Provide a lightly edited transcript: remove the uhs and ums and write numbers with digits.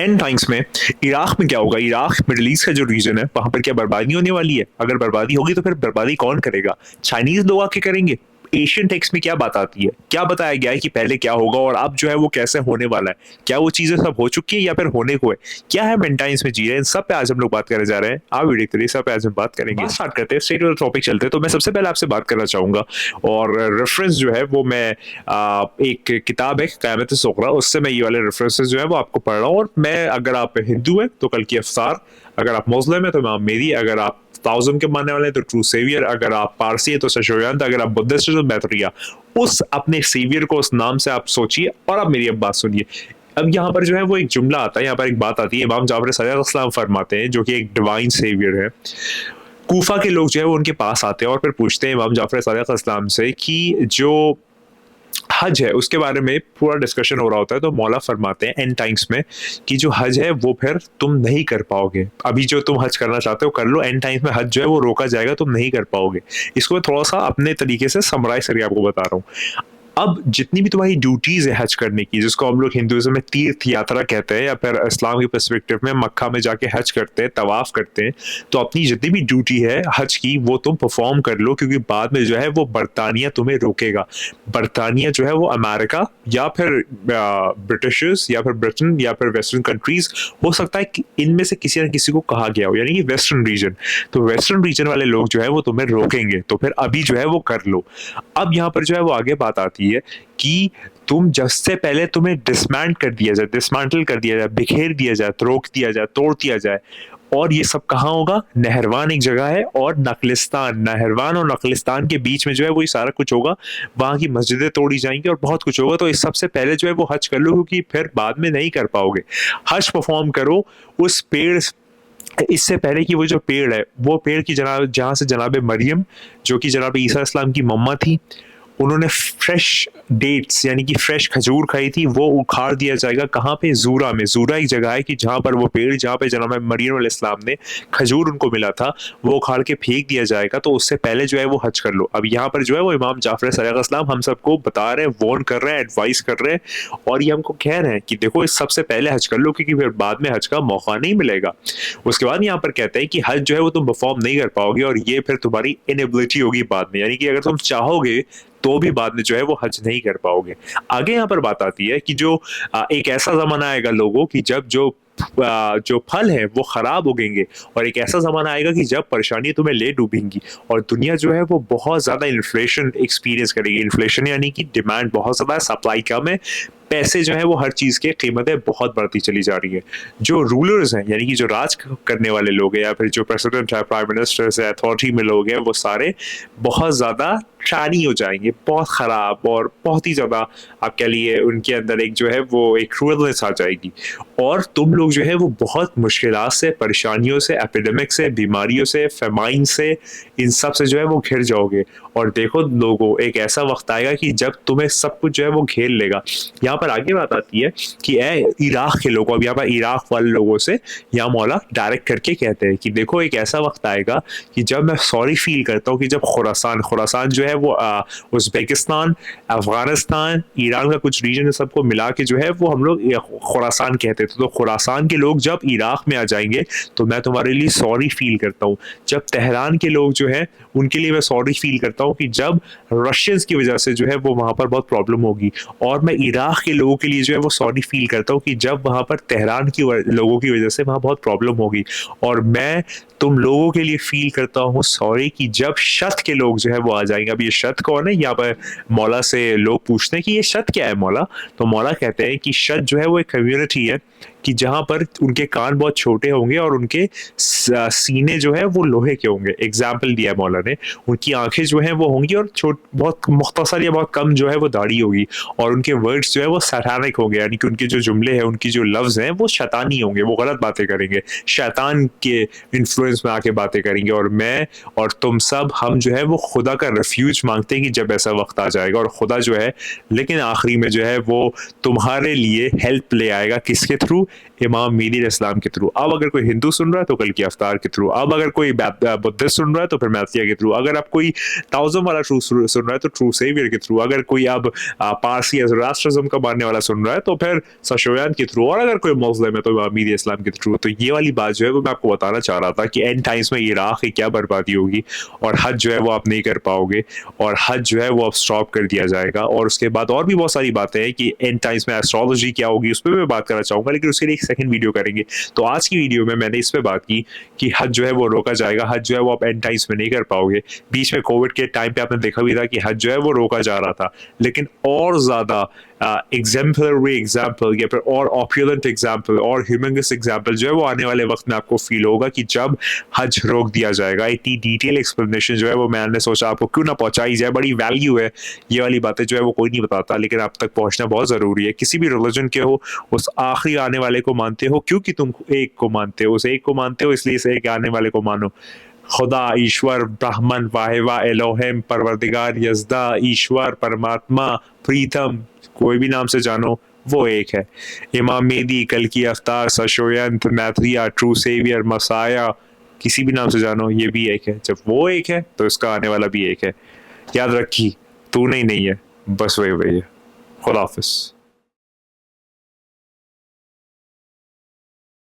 And times में Iraq में क्या होगा? इराक मिडल ईस्ट का जो रीजन है, वहां पर क्या बर्बादी होने वाली है? अगर बर्बादी होगी तो फिर बर्बादी कौन करेगा? चाइनीज लोग आके करेंगे? एशियन टेक्स्ट में क्या बात आती है? क्या बताया गया है कि पहले क्या होगा और अब जो है वो कैसे होने वाला है? क्या वो चीजें सब हो चुकी है या फिर होने को है? क्या है मेन टाइम्स में जी रहे हैं? इन सब पे आज हम लोग बात करने जा रहे हैं। आप वीडियो देखते रहिए, सब पे आज हम बात करेंगे। स्टार्ट करते हैं, स्ट्रेट टॉपिक चलते हैं। तो मैं सबसे पहले आपसे बात करना चाहूंगा और रेफरेंस जो है वो मैं एक किताब है क़यामत सुग़रा, उससे मैं ये वाले रेफरेंसेस जो है वो आपको पढ़ रहा हूँ। और मैं, अगर आप हिंदू हैं तो कल की अफ्तार, अगर आप मुस्लिम हैं तो इमाम मेहदी, अगर आप ताउज़म के मानने वाले हैं तो ट्रू सेवियर, अगर आप पारसी है तो शशोयंत, अगर आप बुद्धिस्ट है तो बैतरिया। उस अपने सेवियर को उस नाम से आप सोचिए और अब मेरी अब बात सुनिए। अब यहाँ पर जो है वो एक जुमला आता है, यहाँ पर एक बात आती है। इमाम जाफर सदिक़ अलैहिस्सलाम फरमाते हैं, जो कि एक डिवाइन सेवियर है। कूफा के लोग जो है वो उनके पास आते हैं और फिर पूछते हैं इमाम जाफर सदिक़ अलैहिस्सलाम से कि जो हज है उसके बारे में पूरा डिस्कशन हो रहा होता है। तो मौला फरमाते हैं एंड टाइम्स में कि जो हज है वो फिर तुम नहीं कर पाओगे। अभी जो तुम हज करना चाहते हो कर लो, एंड टाइम्स में हज जो है वो रोका जाएगा, तुम नहीं कर पाओगे। इसको मैं थोड़ा सा अपने तरीके से समराइज करके आपको बता रहा हूँ। अब जितनी भी तुम्हारी ड्यूटीज है हज करने की, जिसको हम लोग हिंदुइज्म में तीर्थ यात्रा कहते हैं, या फिर इस्लाम के पर्सपेक्टिव में मक्का में जाके हज करते हैं, तवाफ करते हैं, तो अपनी जितनी भी ड्यूटी है हज की वो तुम परफॉर्म कर लो, क्योंकि बाद में जो है वो बरतानिया तुम्हें रोकेगा। बरतानिया जो है वो अमेरिका या फिर ब्रिटिशर्स या फिर ब्रिटेन या फिर वेस्टर्न कंट्रीज, हो सकता है कि इनमें से किसी न किसी को कहा गया हो, यानी कि वेस्टर्न रीजन। तो वेस्टर्न रीजन वाले लोग जो है वो तुम्हें रोकेंगे, तो फिर अभी जो है वो कर लो। अब यहाँ पर जो है वो आगे बात आती है कि तुम जब से पहले तुम्हें डिसमेंट कर दिया जाए, डिसमेंटल कर दिया जाए, बिखेर दिया जाए, रोक दिया जाए, तोड़ दिया जाए। और ये सब कहाँ होगा? नहरवान एक जगह है और नखलिस्तान, नहरवान और नखलिस्तान के बीच में जो है वो ये सारा कुछ होगा। वहां की मस्जिदें तोड़ी जाएंगी और बहुत कुछ होगा। तो इस सबसे पहले जो है वो हज कर लो, क्योंकि फिर बाद में नहीं कर पाओगे। हज परफॉर्म करो उस पेड़, इससे पहले कि वो जो पेड़ है, वो पेड़ की जनाब, जहाँ से जनाब मरियम, जो कि जनाब ईसा इस्लाम की मम्मा थी, उन्होंने फ्रेश डेट्स यानी कि फ्रेश खजूर खाई थी, वो उखाड़ दिया जाएगा। कहाँ पे? ज़ूरा में। ज़ूरा एक जगह है कि जहाँ पर वो पेड़, जहाँ पे जनाब मरियम अलैहिस्सलाम ने खजूर उनको मिला था, वो उखाड़ के फेंक दिया जाएगा। तो उससे पहले जो है वो हज कर लो। अब यहाँ पर जो है वो इमाम जाफर सदिक़ अलैहिस्सलाम हम सबको बता रहे हैं, वार्न कर रहे हैं, एडवाइस कर रहे हैं, और ये हमको कह रहे हैं कि देखो इस सबसे पहले हज कर लो, क्योंकि फिर बाद में हज का मौका नहीं मिलेगा। उसके बाद यहाँ पर कहते हैं कि हज जो है वो तुम परफॉर्म नहीं कर पाओगे, और ये फिर तुम्हारी इनएबिलिटी होगी बाद में, यानी कि अगर तुम चाहोगे तो भी बाद में जो है वो हज नहीं कर पाओगे। आगे यहाँ पर बात आती है कि जो एक ऐसा ज़माना आएगा लोगों की जब जो फल है वो खराब उगेंगे, और एक ऐसा ज़माना आएगा कि जब परेशानी तुम्हें ले डूबेंगी और दुनिया जो है वो बहुत ज़्यादा इन्फ्लेशन एक्सपीरियंस करेगी। इन्फ्लेशन यानी कि डिमांड बहुत ज़्यादा है, सप्लाई कम है, पैसे जो है वो हर चीज़ की कीमतें बहुत बढ़ती चली जा रही है। जो रूलर्स हैं, यानी कि जो राज करने वाले लोग हैं, या फिर जो प्रेसिडेंट है, प्राइम मिनिस्टर्स है, अथॉरिटी में लोग हैं, वो सारे बहुत ज़्यादा शानी हो जाएंगे, बहुत ख़राब, और बहुत ही ज़्यादा आप कह लिए उनके अंदर एक जो है वो एक क्रूरनेस आ जाएगी। और तुम लोग जो है वो बहुत मुश्किलात से, परेशानियों से, एपिडेमिक से, बीमारियों से, फेमाइन से, इन सब से जो है वो घिर जाओगे। और देखो लोगों, एक ऐसा वक्त आएगा कि जब तुम्हें सब कुछ जो है वो घेर लेगा। यहाँ पर आगे बात आती है कि इराक के लोगों, अब यहाँ पर इराक वाले लोगों से यहाँ मौला डायरेक्ट करके कहते हैं कि देखो एक ऐसा वक्त आएगा कि जब मैं सॉरी फील करता हूँ कि जब खुरासान जो है वो उज़्बेकिस्तान, अफगानिस्तान, ईरान का कुछ रीजन है, सबको मिला के जो है वो हम लोग खुरासान कहते थे। तो खुरासान के लोग जब इराक में आ जाएंगे तो मैं तुम्हारे लिए सॉरी फील करता हूँ। जब तेहरान के लोग जो है उनके लिए मैं सॉरी फील करता हूँ कि जब रशियंस की वजह से जो है वो वहाँ पर बहुत प्रॉब्लम होगी। और मैं इराक के लोगों के लिए जो है वो सॉरी फील करता हूँ कि जब वहाँ पर तेहरान की लोगों की वजह से वहाँ बहुत प्रॉब्लम होगी। और मैं तुम लोगों के लिए फील करता हूँ सॉरी कि जब शत के लोग जो है वो आ जाएंगे। अब ये शत कौन है? यहाँ पर मौला से लोग पूछते हैं कि ये शत क्या है मौला? तो मौला कहते हैं कि शत जो है वो एक कम्युनिटी है कि जहाँ पर उनके कान बहुत छोटे होंगे और उनके सीने जो है वो लोहे के होंगे। एग्जाम्पल दिया मौला ने, उनकी आंखें जो है वो होंगी और बहुत मुख्तसर या बहुत कम जो है वो दाढ़ी होगी, और उनके वर्ड्स जो है वो सैटानिक होंगे, यानी कि उनके जो जुमले हैं, उनकी जो लफ्ज़ हैं वो शैतानी होंगे, वो गलत बातें करेंगे, शैतान के इन्फ्लुएंस में आके बातें करेंगे। और मैं और तुम सब हम जो है वो खुदा का रेफ्यूज मांगते हैं कि जब ऐसा वक्त आ जाएगा, और खुदा जो है लेकिन आखिरी में जो है वो तुम्हारे लिए हेल्प ले आएगा। किसके थ्रू, इमाम मेहदी इस्लाम के थ्रू। अब अगर कोई हिंदू सुन रहा है तो कल की अफ्तार के थ्रू, अब अगर कोई बुद्धिस्ट सुन रहा है तो फिर मैथिया के थ्रू, अगर आप कोई ताउज़म वाला ट्रू सुन रहा है तो ट्रू सेवियर के थ्रू, अगर कोई अब पारसी या ज़ोरास्ट्रिज्म का मानने वाला सुन रहा है तो फिर सशोयान के थ्रू, और अगर कोई मुस्लिम है तो इमाम मेहदी इस्लाम के थ्रू। तो ये वाली बात जो है वो मैं आपको बताना चाह रहा था कि एंड टाइम्स में इराक की क्या बर्बादी होगी, और हज जो है वो आप नहीं कर पाओगे, और हज जो है वो अब स्टॉप कर दिया जाएगा। और उसके बाद और भी बहुत सारी बातें हैं कि एंड टाइम्स में एस्ट्रोलॉजी क्या होगी, उस पर मैं बात करना चाहूंगा, लेकिन उसके लिए एक सेकंड वीडियो करेंगे। तो आज की वीडियो में मैंने इस पे बात की कि हज जो है वो रोका जाएगा, हज जो है वो आप एंड टाइम्स में नहीं कर पाओगे। बीच में कोविड के टाइम पे आपने देखा भी था कि हज जो है वो रोका जा रहा था, लेकिन और ज्यादा एग्जाम्पलरी एग्जाम्पल या फिर और ऑप्युलेंट एग्जाम्पल और ह्यूमंगस एग्जाम्पल जो है वो आने वाले वक्त में आपको फील होगा कि जब हज रोक दिया जाएगा। इतनी डिटेल एक्सप्लेनेशन जो है वो मैंने सोचा आपको क्यों ना पहुंचाई जाए, बड़ी वैल्यू है ये वाली बातें जो है वो कोई नहीं बताता, लेकिन आप तक पहुंचना बहुत जरूरी है। किसी भी रिलीजन के हो, उस आखिरी आने वाले को मानते हो क्योंकि तुम एक को मानते हो, उस एक को मानते हो इसलिए इस एक आने वाले को मानो। खुदा, ईश्वर, ब्राह्मण, वाहिवा, एलोहिम, परवरदिगार, यज़दा, ईश्वर, परमात्मा, प्रीतम, कोई भी नाम से जानो वो एक है। इमाम मेहदी, कल की अफ्तार, सशोयंत, मैत्रिया, ट्रू सेवियर, मसाया, किसी भी नाम से जानो ये भी एक है। जब वो एक है तो इसका आने वाला भी एक है। याद रखी, तू नहीं है, बस वही है। खुदा हाफिज़।